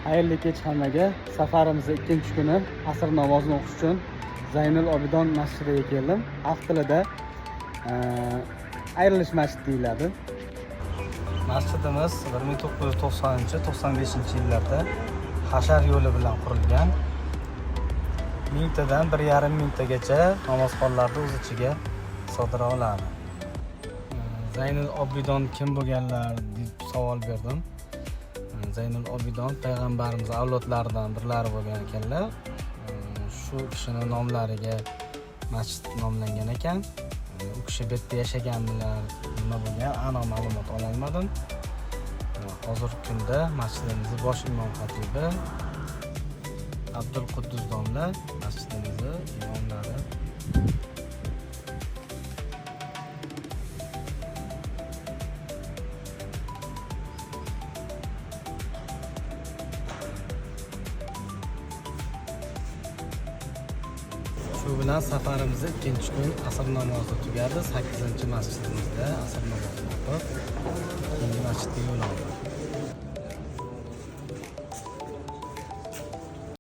Xayrli kech hammaga. Safarimizning ikkinchi kuni asr namozini o'qish uchun Zaynul Obidon masjidiga keldim. Xalq tilida ayrilish masjidi deyiladi. Masjidimiz 1990-95-yillarda hashar yo'li bilan qurilgan. 1000 tadan 1,5 mingtagacha namozxonlarni o'z ichiga sig'dira oladi. Zaynul Obidon kim bo'lganlar deb savol berdim. Zaynul Obidon payg'ambarimiz avlodlaridan birlari bo'lgan ekanlar. Shu kishining nomlariga masjid nomlangan ekan. U kishi bu yerda yashaganmilar, nima bo'lgan aniq ma'lumot ololmadim. Hozirgi kunda masjidimizning bosh imom xatibi Abdulquddus domla masjidimizning imomlari. Shu bilan safarimizni ikkinchi kun asr namozi tugadi. 8-masjidimizda asr namozini o'qib, keyingi masjidga yo'l oldik.